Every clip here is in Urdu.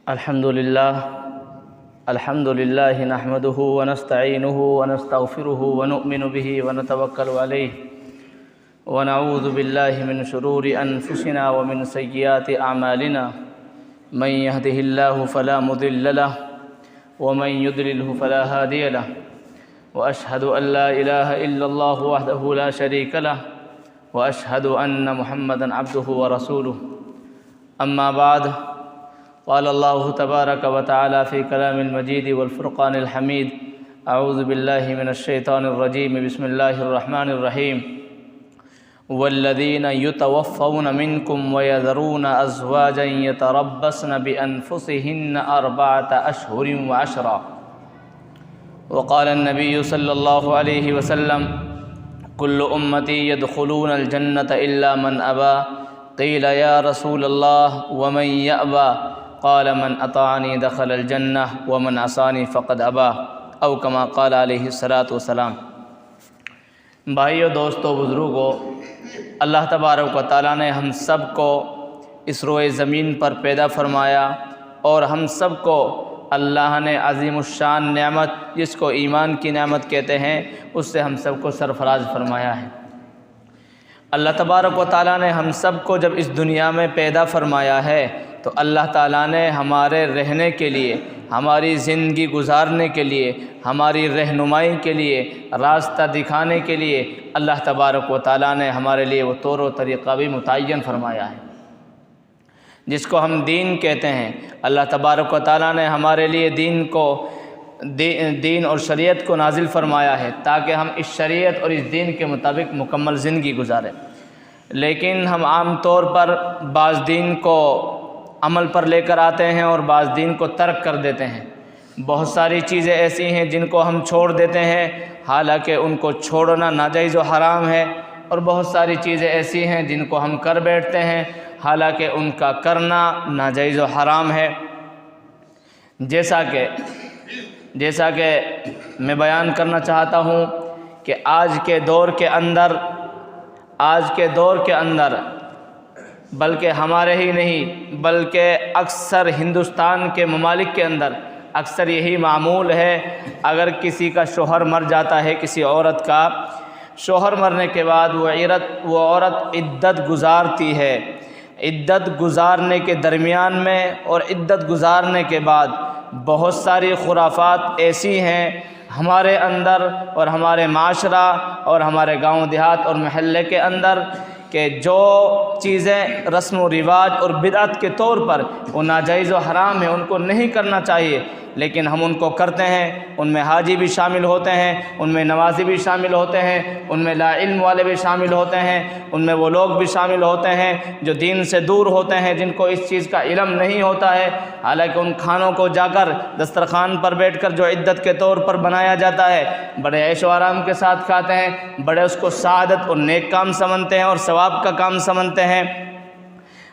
الحمد لله نحمده ونستعينه ونستغفره ونؤمن به ونتوكل عليه ونعوذ بالله من شرور أنفسنا ومن سيئات أعمالنا من يهده الله فلا مضل له ومن يضلله فلا هادي له وأشهد أن لا إله إلا الله وحده لا شريك له وأشهد أن محمدًا عبده ورسوله أما بعد قال الله تبارك وتعالى في كلام المجيد والفرقان الحميد أعوذ بالله من الشيطان الرجيم بسم الله الرحمن الرحيم والذين يتوفون منكم ويذرون أزواجا يتربصن بأنفسهن 4 أشهر وعشرا وقال النبي صلى الله عليه وسلم كل أمتي يدخلون الجنة إلا من أبى قيل يا رسول الله ومن يأبى قال من اطاعنی دخل الجنہ ومن عصانی فقد ابا او کما قال علیہ الصلاۃ والسلام۔ بھائیو، دوستو، بزرگو، اللہ تبارک و تعالیٰ نے ہم سب کو اس روئے زمین پر پیدا فرمایا اور ہم سب کو اللہ نے عظیم الشان نعمت، جس کو ایمان کی نعمت کہتے ہیں، اس سے ہم سب کو سرفراز فرمایا ہے۔ اللہ تبارک و تعالیٰ نے ہم سب کو جب اس دنیا میں پیدا فرمایا ہے تو اللہ تعالیٰ نے ہمارے رہنے کے لیے، ہماری زندگی گزارنے کے لیے، ہماری رہنمائی کے لیے، راستہ دکھانے کے لیے اللہ تبارک و تعالیٰ نے ہمارے لیے وہ طور و طریقہ بھی متعین فرمایا ہے، جس کو ہم دین کہتے ہیں۔ اللہ تبارک و تعالیٰ نے ہمارے لیے دین اور شریعت کو نازل فرمایا ہے تاکہ ہم اس شریعت اور اس دین کے مطابق مکمل زندگی گزاریں۔ لیکن ہم عام طور پر بعض دین کو عمل پر لے کر آتے ہیں اور بعض دین کو ترک کر دیتے ہیں۔ بہت ساری چیزیں ایسی ہیں جن کو ہم چھوڑ دیتے ہیں حالانکہ ان کو چھوڑنا ناجائز و حرام ہے، اور بہت ساری چیزیں ایسی ہیں جن کو ہم کر بیٹھتے ہیں حالانکہ ان کا کرنا ناجائز و حرام ہے۔ جیسا کہ میں بیان کرنا چاہتا ہوں کہ آج کے دور کے اندر بلکہ ہمارے ہی نہیں بلکہ اکثر ہندوستان کے ممالک کے اندر اکثر یہی معمول ہے، اگر کسی کا شوہر مر جاتا ہے، کسی عورت کا شوہر مرنے کے بعد وہ عورت عدت گزارتی ہے۔ عدت گزارنے کے درمیان میں اور عدت گزارنے کے بعد بہت ساری خرافات ایسی ہیں ہمارے اندر اور ہمارے معاشرہ اور ہمارے گاؤں دیہات اور محلے کے اندر کہ جو چیزیں رسم و رواج اور بدعت کے طور پر وہ ناجائز و حرام ہیں، ان کو نہیں کرنا چاہیے، لیکن ہم ان کو کرتے ہیں۔ ان میں حاجی بھی شامل ہوتے ہیں، ان میں نوازی بھی شامل ہوتے ہیں، ان میں لا علم والے بھی شامل ہوتے ہیں، ان میں وہ لوگ بھی شامل ہوتے ہیں جو دین سے دور ہوتے ہیں، جن کو اس چیز کا علم نہیں ہوتا ہے، حالانکہ ان کھانوں کو جا کر دسترخوان پر بیٹھ کر جو عدت کے طور پر بنایا جاتا ہے، بڑے عیش و آرام کے ساتھ کھاتے ہیں، بڑے اس کو سعادت اور نیک کام سمجھتے ہیں اور ثواب کا کام سمجھتے ہیں۔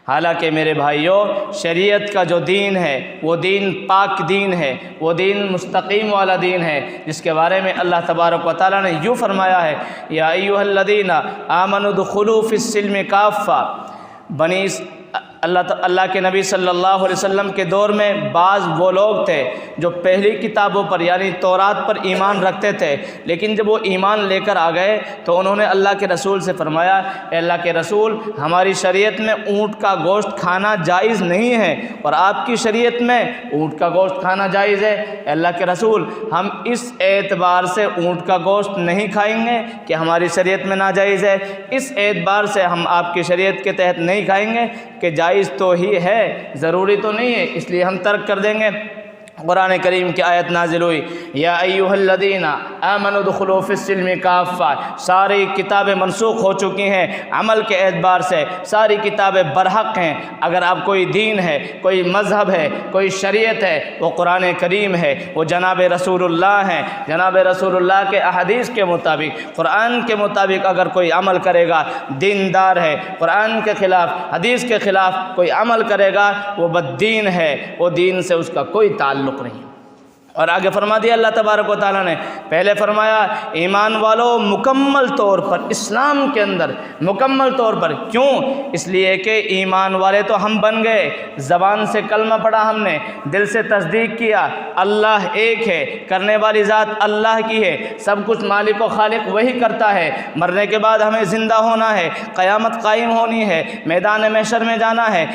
حالانکہ میرے بھائیوں، شریعت کا جو دین ہے وہ دین پاک دین ہے، وہ دین مستقیم والا دین ہے، جس کے بارے میں اللہ تبارک و تعالیٰ نے یوں فرمایا ہے، یا ایھا الذین آمنوا ادخلوا فی السلم کافہ۔ اللہ کے نبی صلی اللہ علیہ وسلم کے دور میں بعض وہ لوگ تھے جو پہلی کتابوں پر یعنی تورات پر ایمان رکھتے تھے، لیکن جب وہ ایمان لے کر آ گئے تو انہوں نے اللہ کے رسول سے فرمایا، اے اللہ کے رسول، ہماری شریعت میں اونٹ کا گوشت کھانا جائز نہیں ہے اور آپ کی شریعت میں اونٹ کا گوشت کھانا جائز ہے۔ اے اللہ کے رسول، ہم اس اعتبار سے اونٹ کا گوشت نہیں کھائیں گے کہ ہماری شریعت میں ناجائز ہے، اس اعتبار سے ہم آپ کی شریعت کے تحت نہیں کھائیں گے کہ جائز تو ہی ہے، ضروری تو نہیں ہے، اس لیے ہم ترک کر دیں گے۔ قرآن کریم کی آیت نازل ہوئی، یا ایھا الذین آمنوا ادخلوا فی السلم کافہ۔ ساری کتابیں منسوخ ہو چکی ہیں، عمل کے اعتبار سے ساری کتابیں برحق ہیں۔ اگر آپ کوئی دین ہے، کوئی مذہب ہے، کوئی شریعت ہے، وہ قرآن کریم ہے، وہ جناب رسول اللہ ہیں۔ جناب رسول اللہ کے احادیث کے مطابق، قرآن کے مطابق اگر کوئی عمل کرے گا دیندار ہے، قرآن کے خلاف، حدیث کے خلاف کوئی عمل کرے گا وہ بددین ہے، وہ دین سے اس کا کوئی تعلق نہیں۔ اور آگے فرما دیا اللہ تبارک و تعالیٰ نے، پہلے فرمایا ایمان والو مکمل طور پر اسلام کے اندر، مکمل طور پر، کیوں؟ اس لیے کہ ایمان والے تو ہم بن گئے، زبان سے کلمہ پڑھا ہم نے، دل سے تصدیق کیا اللہ ایک ہے، کرنے والی ذات اللہ کی ہے، سب کچھ مالک و خالق وہی کرتا ہے، مرنے کے بعد ہمیں زندہ ہونا ہے، قیامت قائم ہونی ہے، میدان محشر میں جانا ہے،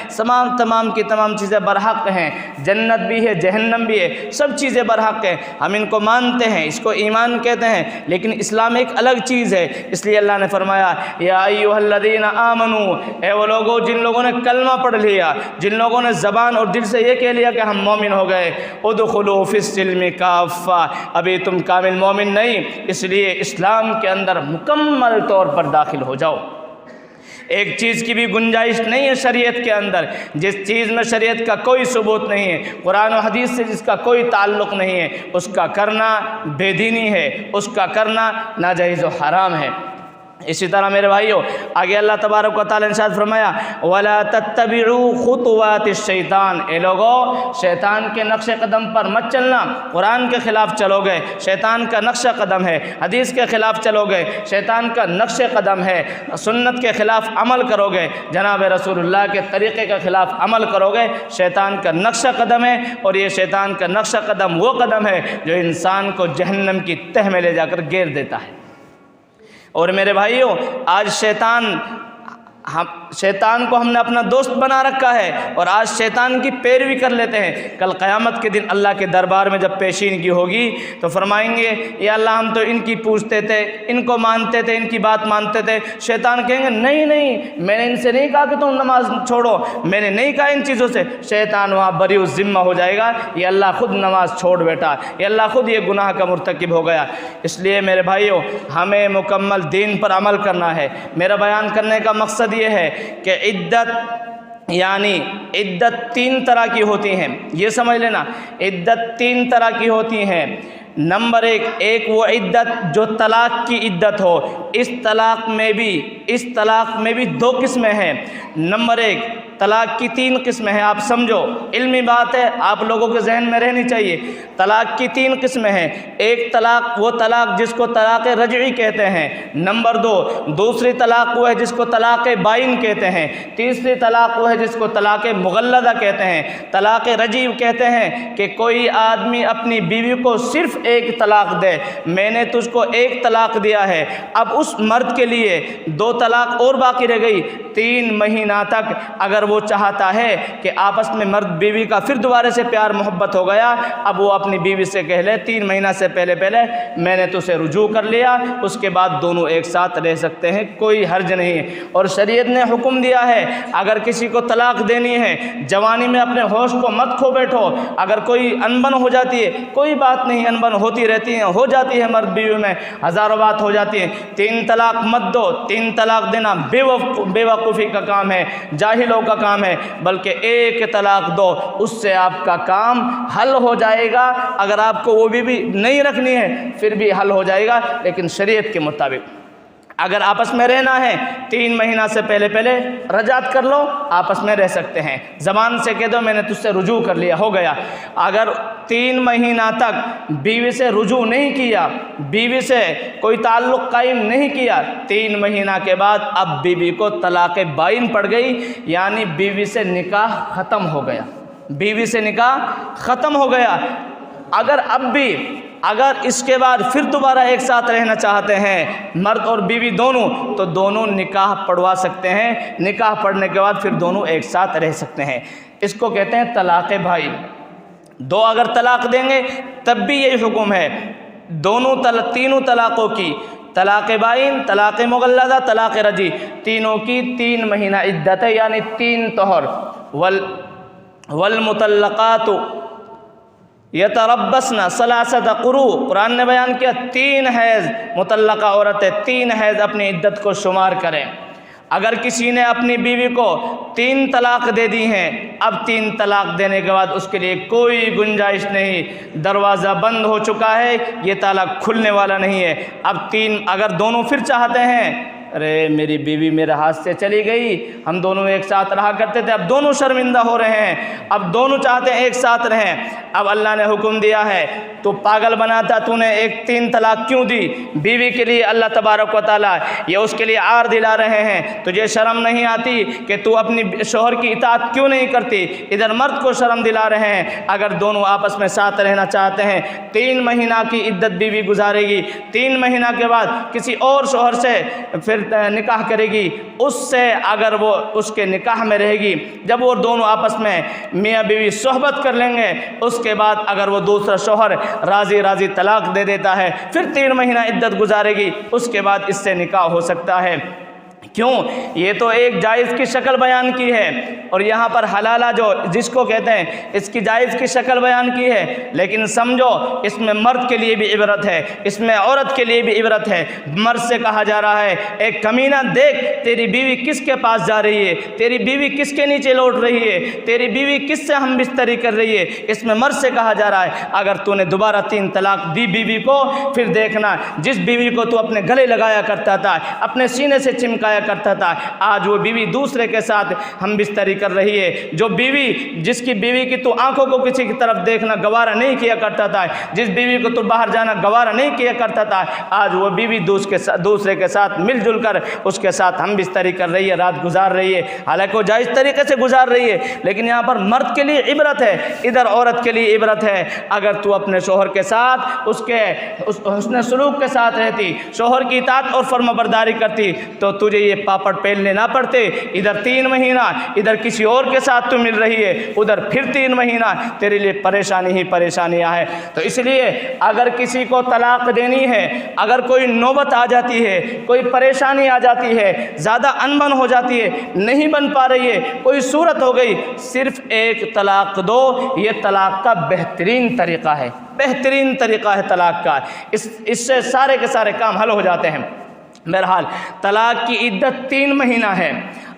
تمام کی تمام چیزیں برحق ہیں، جنت بھی ہے جہنم بھی ہے، سب چیزیں برحق ہے، ہم ان کو مانتے ہیں، اس کو ایمان کہتے ہیں، لیکن اسلام ایک الگ چیز ہے۔ اس لیے اللہ نے فرمایا یا ایھا الذین آمنو، اے وہ لوگوں جن لوگوں نے کلمہ پڑھ لیا، جن لوگوں نے زبان اور دل سے یہ کہہ لیا کہ ہم مومن ہو گئے، ادخلوا فی السلم کافہ، ابھی تم کامل مومن نہیں، اس لیے اسلام کے اندر مکمل طور پر داخل ہو جاؤ۔ ایک چیز کی بھی گنجائش نہیں ہے شریعت کے اندر، جس چیز میں شریعت کا کوئی ثبوت نہیں ہے، قرآن و حدیث سے جس کا کوئی تعلق نہیں ہے، اس کا کرنا بے دینی ہے، اس کا کرنا ناجائز و حرام ہے۔ اسی طرح میرے بھائیوں آگے اللہ تبارک و تعالیٰ نے ارشاد فرمایا وَلَا تَتَّبِعُوا خُطُوَاتِ الشَّيْطَانِ، اے لوگو شیطان کے نقش قدم پر مت چلنا، قرآن کے خلاف چلو گے شیطان کا نقش قدم ہے، حدیث کے خلاف چلو گے شیطان کا نقش قدم ہے، سنت کے خلاف عمل کرو گے، جناب رسول اللہ کے طریقے کے خلاف عمل کرو گے، شیطان کا نقش قدم ہے، اور یہ شیطان کا نقش قدم وہ قدم ہے جو انسان کو جہنم کی تہ میں لے جا کر گیر دیتا ہے۔ اور میرے بھائیوں آج شیطان کو ہم نے اپنا دوست بنا رکھا ہے، اور آج شیطان کی پیروی کر لیتے ہیں۔ کل قیامت کے دن اللہ کے دربار میں جب پیشینگی ہوگی تو فرمائیں گے یا اللہ ہم تو ان کی پوچھتے تھے، ان کو مانتے تھے، ان کی بات مانتے تھے۔ شیطان کہیں گے نہیں میں نے ان سے نہیں کہا کہ تم نماز چھوڑو، میں نے نہیں کہا ان چیزوں سے۔ شیطان وہاں بری الذمہ ہو جائے گا، یہ اللہ خود نماز چھوڑ بیٹھا، یہ اللہ خود یہ گناہ کا مرتکب ہو گیا۔ اس لیے میرے بھائیوں ہمیں مکمل دین پر عمل کرنا ہے۔ میرا بیان کرنے کا مقصد یہ ہے کہ عدت تین طرح کی ہوتی ہیں، یہ سمجھ لینا، عدت تین طرح کی ہوتی ہیں۔ نمبر ایک وہ عدت جو طلاق کی عدت ہو، اس طلاق میں بھی دو قسمیں ہیں۔ نمبر ایک طلاق کی تین قسمیں ہیں، آپ سمجھو علمی بات ہے، آپ لوگوں کے ذہن میں رہنی چاہیے۔ طلاق کی تین قسمیں ہیں، ایک طلاق وہ طلاق جس کو طلاق رجعی کہتے ہیں، نمبر دو دوسری طلاق وہ ہے جس کو طلاق بائن کہتے ہیں، تیسری طلاق وہ ہے جس کو طلاق مغلظہ کہتے ہیں۔ طلاق رجعی کہتے ہیں کہ کوئی آدمی اپنی بیوی کو صرف ایک طلاق دے، میں نے تجھ کو ایک طلاق دیا ہے، اب اس مرد کے لیے دو طلاق اور باقی رہ گئی، 3 مہینہ تک اگر وہ چاہتا ہے کہ آپس میں مرد بیوی کا پھر دوبارہ سے پیار محبت ہو گیا، اب وہ اپنی بیوی سے کہہ لے 3 مہینہ سے پہلے میں نے تجھے رجوع کر لیا، اس کے بعد دونوں ایک ساتھ رہ سکتے ہیں، کوئی حرج نہیں ہے۔ اور شریعت نے حکم دیا ہے اگر کسی کو طلاق دینی ہے جوانی میں اپنے ہوش کو مت کھو بیٹھو، اگر کوئی انبن ہو جاتی ہے کوئی بات نہیں، انبن ہوتی رہتی ہیں، ہو جاتی ہے مرد بیوی میں ہزاروں بات ہو جاتی ہیں، 3 طلاق مت دو۔ 3 طلاق دینا بے وقوفی کا کام ہے، جاہلوں کا کام ہے، بلکہ ایک طلاق دو، اس سے آپ کا کام حل ہو جائے گا۔ اگر آپ کو وہ بھی نہیں رکھنی ہے پھر بھی حل ہو جائے گا، لیکن شریعت کے مطابق اگر آپس میں رہنا ہے 3 مہینہ سے پہلے رجعت کر لو، آپس میں رہ سکتے ہیں، زبان سے کہہ دو میں نے تجھ سے رجوع کر لیا، ہو گیا۔ اگر 3 مہینہ تک بیوی سے رجوع نہیں کیا، بیوی سے کوئی تعلق قائم نہیں کیا، 3 مہینہ کے بعد اب بیوی کو طلاق بائن پڑ گئی، یعنی بیوی سے نکاح ختم ہو گیا، بیوی سے نکاح ختم ہو گیا۔ اگر اس کے بعد پھر دوبارہ ایک ساتھ رہنا چاہتے ہیں مرد اور بیوی دونوں، تو دونوں نکاح پڑھوا سکتے ہیں، نکاح پڑھنے کے بعد پھر دونوں ایک ساتھ رہ سکتے ہیں، اس کو کہتے ہیں طلاق بھائی۔ 2 اگر طلاق دیں گے تب بھی یہی حکم ہے، تینوں طلاقوں کی، طلاق بائن، طلاق مغلظہ، طلاق رجعی، تینوں کی 3 مہینہ عدت ہے، یعنی 3 طہر۔ والمطلقات یتربصن 3 قروء، قرآن نے بیان کیا 3 حیض مطلقہ عورتیں 3 حیض اپنی عدت کو شمار کریں۔ اگر کسی نے اپنی بیوی کو 3 طلاق دے دی ہیں، اب 3 طلاق دینے کے بعد اس کے لیے کوئی گنجائش نہیں، دروازہ بند ہو چکا ہے، یہ طلاق کھلنے والا نہیں ہے۔ اب 3 اگر دونوں پھر چاہتے ہیں ارے میری بیوی میرے ہاتھ سے چلی گئی، ہم دونوں ایک ساتھ رہا کرتے تھے، اب دونوں شرمندہ ہو رہے ہیں، اب دونوں چاہتے ہیں ایک ساتھ رہیں، اب اللہ نے حکم دیا ہے تو پاگل بناتا تو نے ایک 3 طلاق کیوں دی؟ بیوی کے لیے اللہ تبارک و تعالیٰ یہ اس کے لیے عار دلا رہے ہیں، تجھے شرم نہیں آتی کہ تو اپنی شوہر کی اطاعت کیوں نہیں کرتی؟ ادھر مرد کو شرم دلا رہے ہیں۔ اگر دونوں آپس میں ساتھ رہنا چاہتے ہیں 3 مہینہ کی عدت بیوی گزارے گی، 3 مہینہ کے بعد کسی اور شوہر سے پھر نکاح کرے گی، اس سے اگر وہ اس کے نکاح میں رہے گی، جب وہ دونوں آپس میں میاں بیوی صحبت کر لیں گے، اس کے بعد اگر وہ دوسرا شوہر راضی راضی طلاق دے دیتا ہے، پھر 3 مہینہ عدت گزارے گی، اس کے بعد اس سے نکاح ہو سکتا ہے۔ کیوں؟ یہ تو ایک جائز کی شکل بیان کی ہے، اور یہاں پر حلالہ جو جس کو کہتے ہیں اس کی جائز کی شکل بیان کی ہے، لیکن سمجھو اس میں مرد کے لیے بھی عبرت ہے، اس میں عورت کے لیے بھی عبرت ہے۔ مرد سے کہا جا رہا ہے اے کمینہ دیکھ تیری بیوی کس کے پاس جا رہی ہے، تیری بیوی کس کے نیچے لوٹ رہی ہے، تیری بیوی کس سے ہم بستری کر رہی ہے۔ اس میں مرد سے کہا جا رہا ہے اگر تو نے دوبارہ 3 طلاق دی بیوی کو، پھر دیکھنا جس بیوی کو تو اپنے گلے لگایا کرتا تھا، اپنے سینے سے چمکایا کرتا تھا، آج وہ بیوی دوسرے کے ساتھ ہم بستری کر رہی ہے۔ جو بیوی جس کی بیوی کی تو آنکھوں کو کسی کی طرف دیکھنا گوارا نہیں کیا کرتا تھا، جس بیوی کو تو باہر جانا گوارا نہیں کیا کرتا تھا، آج وہ بیوی دوسرے کے ساتھ مل جل کر اس کے ساتھ ہم بستری کر رہی ہے، رات گزار رہی ہے، حالانکہ وہ جائز طریقے سے گزار رہی ہے۔ لیکن یہاں پر مرد کے لیے عبرت ہے، ادھر عورت کے لیے عبرت ہے۔ اگر تو اپنے شوہر کے ساتھ اس کے حسن سلوک کے ساتھ رہتی، شوہر کی اطاعت اور فرمانبرداری کرتی، تو تجھے یہ پاپڑ پھیلنے نہ پڑتے۔ ادھر 3 مہینہ ادھر کسی اور کے ساتھ تو مل رہی ہے، ادھر پھر 3 مہینہ تیرے لیے پریشانی ہی پریشانیاں ہیں۔ تو اس لیے اگر کسی کو طلاق دینی ہے، اگر کوئی نوبت آ جاتی ہے، کوئی پریشانی آ جاتی ہے، زیادہ انبن ہو جاتی ہے، نہیں بن پا رہی ہے، کوئی صورت ہو گئی، صرف 1 طلاق دو، یہ طلاق کا بہترین طریقہ ہے، بہترین طریقہ ہے طلاق کا۔ اس سے سارے کے سارے کام حل ہو جاتے ہیں۔ بہرحال طلاق کی عدت 3 مہینہ ہے۔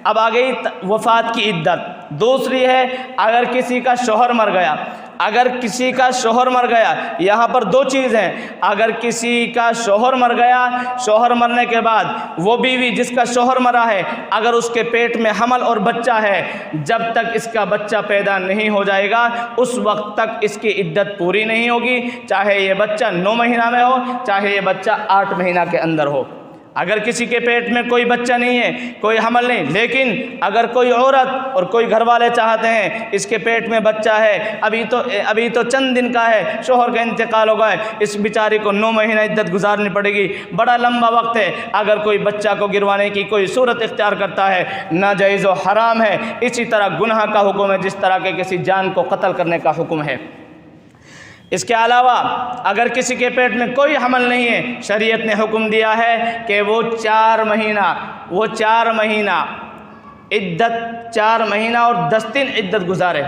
اب آ گئی وفات کی عدت۔ دوسری ہے اگر کسی کا شوہر مر گیا، اگر کسی کا شوہر مر گیا، یہاں پر 2 چیز ہیں۔ اگر کسی کا شوہر مر گیا، شوہر مرنے کے بعد وہ بیوی جس کا شوہر مرا ہے، اگر اس کے پیٹ میں حمل اور بچہ ہے، جب تک اس کا بچہ پیدا نہیں ہو جائے گا اس وقت تک اس کی عدت پوری نہیں ہوگی، چاہے یہ بچہ 9 مہینہ میں ہو، چاہے یہ بچہ 8 مہینہ کے اندر ہو۔ اگر کسی کے پیٹ میں کوئی بچہ نہیں ہے، کوئی حمل نہیں، لیکن اگر کوئی عورت اور کوئی گھر والے چاہتے ہیں اس کے پیٹ میں بچہ ہے، ابھی تو چند دن کا ہے، شوہر کا انتقال ہو گیا ہے، اس بیچاری کو 9 مہینہ عدت گزارنی پڑے گی، بڑا لمبا وقت ہے، اگر کوئی بچہ کو گروانے کی کوئی صورت اختیار کرتا ہے ناجائز و حرام ہے۔ اسی طرح گناہ کا حکم ہے جس طرح کے کسی جان کو قتل کرنے کا حکم ہے۔ اس کے علاوہ اگر کسی کے پیٹ میں کوئی حمل نہیں ہے، شریعت نے حکم دیا ہے کہ وہ 4 مہینہ عدت 4 مہینہ اور 10 دن عدت گزارے،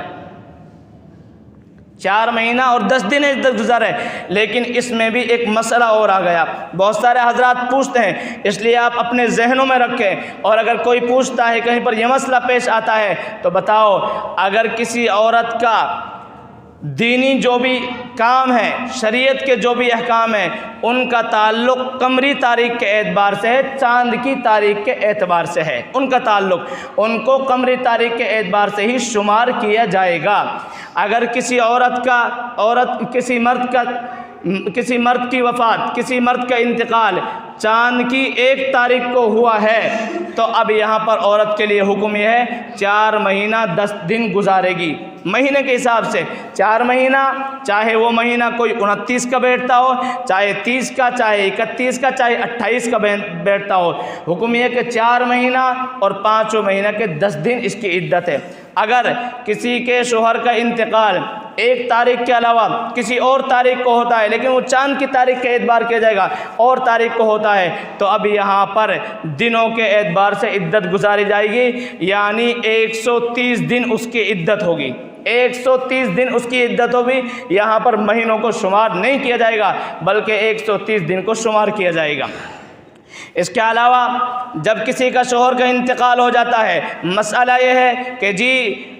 4 مہینہ اور 10 دن عدت گزارے۔ لیکن اس میں بھی ایک مسئلہ اور آ گیا، بہت سارے حضرات پوچھتے ہیں، اس لیے آپ اپنے ذہنوں میں رکھیں، اور اگر کوئی پوچھتا ہے کہیں پر یہ مسئلہ پیش آتا ہے تو بتاؤ، اگر کسی عورت کا دینی جو بھی کام ہے، شریعت کے جو بھی احکام ہیں، ان کا تعلق قمری تاریخ کے اعتبار سے ہے، چاند کی تاریخ کے اعتبار سے ہے، ان کا تعلق ان کو قمری تاریخ کے اعتبار سے ہی شمار کیا جائے گا۔ اگر کسی کسی مرد کی وفات، کسی مرد کا انتقال چاند کی 1 تاریخ کو ہوا ہے، تو اب یہاں پر عورت کے لیے حکم یہ ہے 4 مہینہ 10 دن گزارے گی، مہینے کے حساب سے 4 مہینہ، چاہے وہ مہینہ کوئی 29 کا بیٹھتا ہو، چاہے 30 کا، چاہے 31 کا، چاہے 28 کا بیٹھتا ہو، حکم یہ کہ 4 مہینہ اور 5 مہینہ کے 10 دن اس کی عدت ہے۔ اگر کسی کے شوہر کا انتقال 1 تاریخ کے علاوہ کسی اور تاریخ کو ہوتا ہے، لیکن وہ چاند کی تاریخ کے اعتبار کیا جائے گا، اور تاریخ کو ہوتا ہے، تو اب یہاں پر دنوں کے اعتبار سے عدت گزاری جائے گی، یعنی 130 دن اس کی عدت ہوگی، 130 دن اس کی عدت ہوگی۔ یہاں پر مہینوں کو شمار نہیں کیا جائے گا بلکہ 130 دن کو شمار کیا جائے گا۔ اس کے علاوہ جب کسی کا شوہر کا انتقال ہو جاتا ہے، مسئلہ یہ ہے کہ جی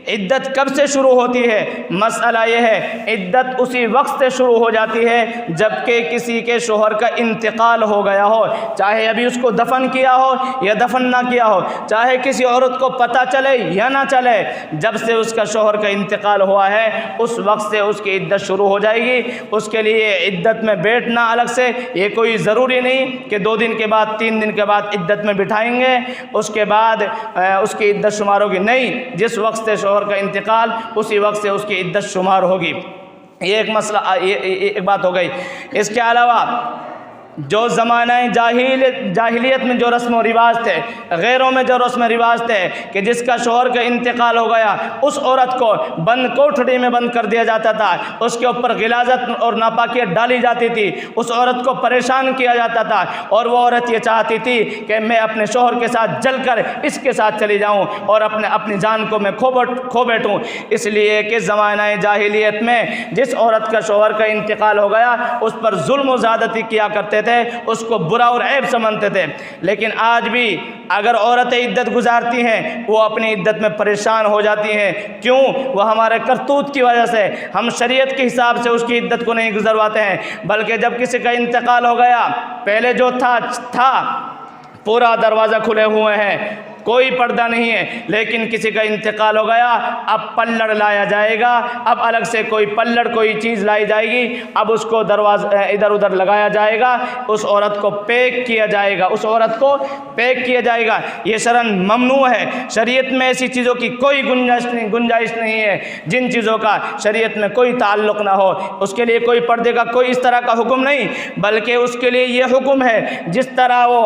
عدت کب سے شروع ہوتی ہے؟ مسئلہ یہ ہے عدت اسی وقت سے شروع ہو جاتی ہے جب کہ کسی کے شوہر کا انتقال ہو گیا ہو، چاہے ابھی اس کو دفن کیا ہو یا دفن نہ کیا ہو، چاہے کسی عورت کو پتہ چلے یا نہ چلے، جب سے اس کا شوہر کا انتقال ہوا ہے اس وقت سے اس کی عدت شروع ہو جائے گی۔ اس کے لیے عدت میں بیٹھنا الگ سے، یہ کوئی ضروری نہیں کہ 2 دن کے بعد 3 دن کے بعد عدت میں بٹھائیں گے اس کے بعد اس کی عدت شمار ہوگی، نہیں، جس وقت سے شوہر کا انتقال اسی وقت سے اس کی عدت شمار ہوگی۔ یہ ایک مسئلہ، ایک بات ہو گئی۔ اس کے علاوہ جو زمانہ جاہلیت میں جو رسم و رواج تھے، غیروں میں جو رسم و رواج تھے کہ جس کا شوہر کا انتقال ہو گیا اس عورت کو بند کوٹھڑی میں بند کر دیا جاتا تھا، اس کے اوپر غلاظت اور ناپاکیت ڈالی جاتی تھی، اس عورت کو پریشان کیا جاتا تھا، اور وہ عورت یہ چاہتی تھی کہ میں اپنے شوہر کے ساتھ جل کر اس کے ساتھ چلی جاؤں اور اپنی جان کو میں کھو بیٹھوں، اس لیے کہ زمانہ جاہلیت میں جس عورت کا شوہر کا انتقال ہو گیا اس پر ظلم و زیادتی کیا کرتے تھے، اس کو برا اور عیب سمجھتے تھے۔ لیکن آج بھی اگر عورتیں عدت گزارتی ہیں وہ اپنی عدت میں پریشان ہو جاتی ہیں، کیوں؟ وہ ہمارے کرتوت کی وجہ سے ہم شریعت کے حساب سے اس کی عدت کو نہیں گزرواتے ہیں، بلکہ جب کسی کا انتقال ہو گیا پہلے جو تھا پورا دروازہ کھلے ہوئے ہیں، کوئی پردہ نہیں ہے، لیکن کسی کا انتقال ہو گیا اب پلڑ لایا جائے گا، اب الگ سے کوئی پلڑ کوئی چیز لائی جائے گی، اب اس کو دروازہ ادھر ادھر لگایا جائے گا، اس عورت کو پیک کیا جائے گا، یہ شرعاً ممنوع ہے۔ شریعت میں ایسی چیزوں کی کوئی گنجائش نہیں ہے جن چیزوں کا شریعت میں کوئی تعلق نہ ہو، اس کے لیے کوئی پردے کا کوئی اس طرح کا حکم نہیں، بلکہ اس کے لیے یہ حکم ہے جس طرح وہ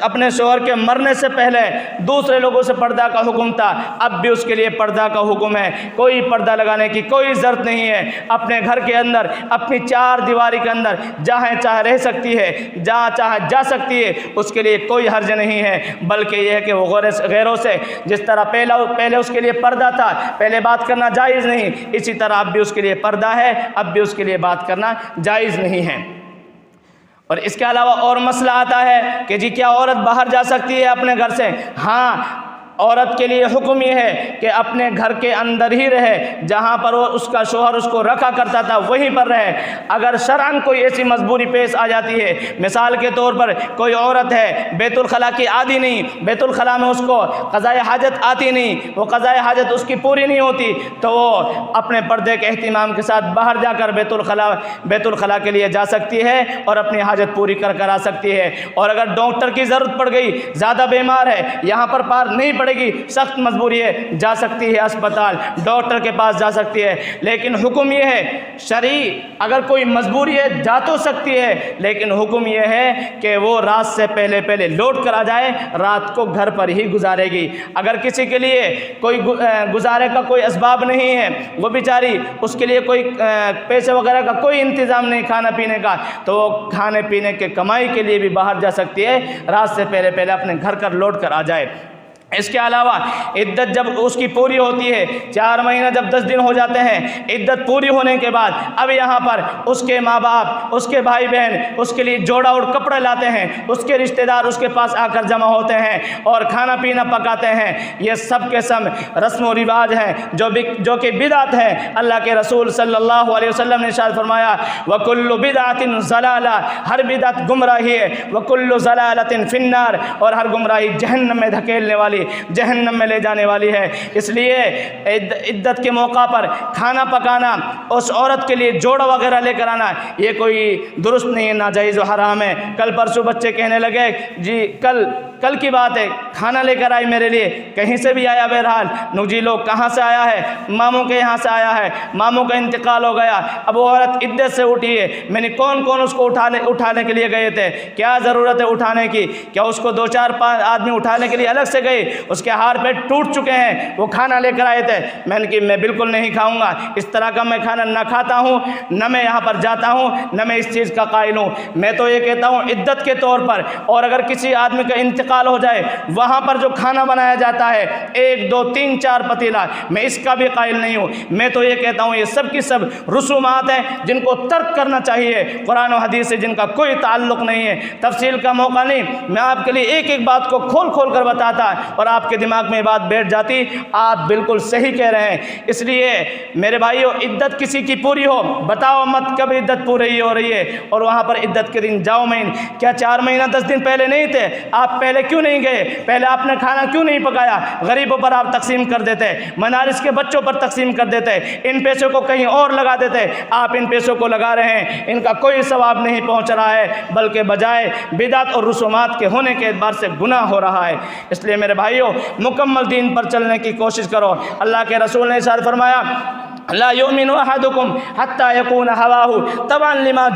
اپنے شوہر کے مرنے سے پہلے دوسرے لوگوں سے پردہ کا حکم تھا، اب بھی اس کے لیے پردہ کا حکم ہے، کوئی پردہ لگانے کی کوئی ضرورت نہیں ہے، اپنے گھر کے اندر اپنی 4 دیواری کے اندر جہاں چاہے رہ سکتی ہے، جہاں چاہے جا سکتی ہے، اس کے لیے کوئی حرج نہیں ہے، بلکہ یہ ہے کہ وہ غیروں سے جس طرح پہلے اس کے لیے پردہ تھا، پہلے بات کرنا جائز نہیں، اسی طرح اب بھی اس کے لیے پردہ ہے، اب بھی اس کے لیے بات کرنا جائز نہیں ہے۔ اور اس کے علاوہ اور مسئلہ آتا ہے کہ جی کیا عورت باہر جا سکتی ہے اپنے گھر سے؟ ہاں، عورت کے لیے حکم یہ ہے کہ اپنے گھر کے اندر ہی رہے، جہاں پر وہ اس کا شوہر اس کو رکھا کرتا تھا وہیں پر رہے۔ اگر شرعاً کوئی ایسی مجبوری پیش آ جاتی ہے، مثال کے طور پر کوئی عورت ہے بیت الخلاء کی عادی نہیں، بیت الخلاء میں اس کو قضائے حاجت آتی نہیں، وہ قضائے حاجت اس کی پوری نہیں ہوتی، تو وہ اپنے پردے کے اہتمام کے ساتھ باہر جا کر بیت الخلاء کے لیے جا سکتی ہے اور اپنی حاجت پوری کر آ سکتی ہے۔ اور اگر ڈاکٹر کی ضرورت پڑ گئی، زیادہ بیمار ہے، یہاں پر پار نہیں پڑے گی، سخت مجبوری ہے، جا سکتی ہے اسپتال، ڈاکٹر کے پاس جا سکتی ہے، لیکن حکم یہ ہے شرعی، اگر کوئی مجبوری ہے جا تو سکتی ہے، لیکن حکم یہ ہے کہ وہ رات سے پہلے لوٹ کر آ جائے، رات کو گھر پر ہی گزارے گی۔ اگر کسی کے لیے کوئی گزارے کا کوئی اسباب نہیں ہے، وہ بیچاری اس کے لیے کوئی پیسے وغیرہ کا کوئی انتظام نہیں کھانا پینے کا، تو وہ کھانے پینے کے کمائی کے لیے بھی باہر جا سکتی ہے، رات سے پہلے اپنے گھر کر لوٹ کر آ جائے۔ اس کے علاوہ عدت جب اس کی پوری ہوتی ہے، 4 مہینہ جب 10 دن ہو جاتے ہیں، عدت پوری ہونے کے بعد اب یہاں پر اس کے ماں باپ، اس کے بھائی بہن اس کے لیے جوڑا اور کپڑے لاتے ہیں، اس کے رشتہ دار اس کے پاس آ کر جمع ہوتے ہیں اور کھانا پینا پکاتے ہیں۔ یہ سب کے سب رسم و رواج ہیں جو کہ بدعت ہے۔ اللہ کے رسول صلی اللہ علیہ وسلم نے ارشاد فرمایا وَكُلُّ بِدْعَةٍ ضَلَالَةٍ، ہر بدعت گمراہی ہے، وَكُلُّ ضَلَالَةٍ فِي النَّارِ، اور ہر گمراہی جہنم میں دھکیلنے والی، جہنم میں لے جانے والی ہے۔ اس لیے عدت کے موقع پر کھانا پکانا، اس عورت کے لیے جوڑا وغیرہ لے کر آنا، یہ کوئی درست نہیں ہے، ناجائز و حرام ہے۔ کل پرسوں بچے کہنے لگے جی کل کی بات ہے، کھانا لے کر آئی میرے لیے، کہیں سے بھی آیا، بہرحال نو جی لوگ کہاں سے آیا ہے؟ ماموں کے یہاں سے آیا ہے، ماموں کا انتقال ہو گیا، اب وہ عورت عدت سے اٹھی ہے، میں نے کون اس کو اٹھانے کے لیے گئے تھے، کیا ضرورت ہے اٹھانے کی؟ کیا اس کو 2-4-5 آدمی اٹھانے کے لیے الگ سے گئے؟ اس کے ہاتھ پیر ٹوٹ چکے ہیں، وہ کھانا لے کر آئے تھے۔ میں نے کہا میں بالکل نہیں کھاؤں گا، اس طرح کا میں کھانا نہ کھاتا ہوں، نہ میں یہاں پر جاتا ہوں، نہ میں اس چیز کا قائل ہوں۔ میں تو یہ کہتا ہوں عدت کے طور پر، اور اگر کسی آدمی کا انتقال انتقال ہو جائے وہاں پر جو کھانا بنایا جاتا ہے 1 2 3 4 پتیلا، میں اس کا بھی قائل نہیں ہوں۔ میں تو یہ کہتا ہوں یہ سب کی سب رسومات ہیں جن کو ترک کرنا چاہیے، قرآن و حدیث سے جن کا کوئی تعلق نہیں ہے۔ تفصیل کا موقع نہیں، میں آپ کے لیے ایک ایک بات کو کھول کھول کر بتاتا اور آپ کے دماغ میں یہ بات بیٹھ جاتی، آپ بالکل صحیح کہہ رہے ہیں۔ اس لیے میرے بھائیو، عدت کسی کی پوری ہو، بتاؤ مت کب عدت پوری ہو رہی ہے، اور وہاں پر عدت کے دن جاؤ مہین، کیا 4 مہینہ 10 دن پہلے نہیں تھے؟ آپ پہلے کیوں نہیں گئے؟ پہلے آپ نے کھانا کیوں نہیں پکایا؟ غریبوں پر آپ تقسیم کر دیتے، مدارس کے بچوں پر تقسیم کر دیتے، ان پیسوں کو کہیں اور لگا دیتے۔ آپ ان پیسوں کو لگا رہے ہیں، ان کا کوئی ثواب نہیں پہنچ رہا ہے، بلکہ بجائے بدعت اور رسومات کے ہونے کے اعتبار سے گناہ ہو رہا ہے۔ اس لیے میرے بھائیوں، مکمل دین پر چلنے کی کوشش کرو۔ اللہ کے رسول نے ارشاد فرمایا، لا یؤمن احدکم حتی یکون ہواہ تبعا لما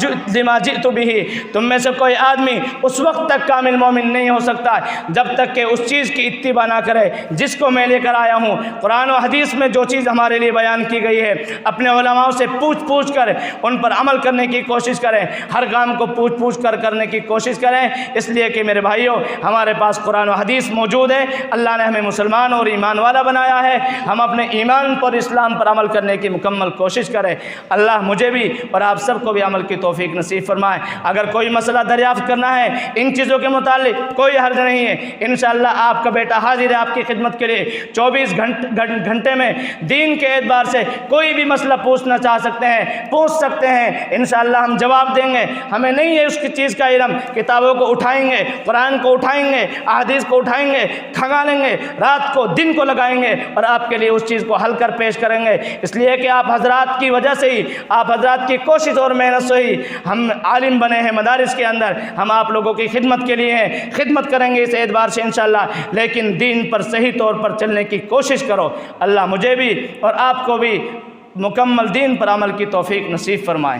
جئت بہ، تم میں سے کوئی آدمی اس وقت تک کامل مومن نہیں ہو سکتا جب تک کہ اس چیز کی اتباع نہ کرے جس کو میں لے کر آیا ہوں۔ قرآن و حدیث میں جو چیز ہمارے لیے بیان کی گئی ہے، اپنے علماء سے پوچھ کر ان پر عمل کرنے کی کوشش کریں، ہر کام کو پوچھ کر کرنے کی کوشش کریں، اس لیے کہ میرے بھائیوں، ہمارے پاس قرآن و حدیث موجود ہے۔ اللہ نے ہمیں مسلمان اور ایمان والا بنایا ہے، ہم اپنے ایمان پر، اسلام پر عمل کرنے کی مکمل کوشش کریں۔ اللہ مجھے بھی اور آپ سب کو بھی عمل کی توفیق نصیب فرمائے۔ اگر کوئی مسئلہ دریافت کرنا ہے ان چیزوں کے متعلق، کوئی حرج نہیں ہے، انشاءاللہ آپ کا بیٹا حاضر ہے آپ کی خدمت کے لیے۔ 24 گھنٹے میں دین کے اعتبار سے کوئی بھی مسئلہ پوچھنا چاہ سکتے ہیں، پوچھ سکتے ہیں، انشاءاللہ ہم جواب دیں گے۔ ہمیں نہیں ہے اس کی چیز کا علم، کتابوں کو اٹھائیں گے، قرآن کو اٹھائیں گے، احادیث کو اٹھائیں گے، کھنگالیں گے، رات کو دن کو لگائیں گے اور آپ کے لیے اس چیز کو حل کر پیش کریں گے۔ اس لیے کہ آپ حضرات کی وجہ سے ہی، آپ حضرات کی کوشش اور محنت سے ہی ہم عالم بنے ہیں مدارس کے اندر۔ ہم آپ لوگوں کی خدمت کے لیے ہیں، خدمت کریں گے اس اعتبار سے انشاءاللہ، لیکن دین پر صحیح طور پر چلنے کی کوشش کرو۔ اللہ مجھے بھی اور آپ کو بھی مکمل دین پر عمل کی توفیق نصیب فرمائے۔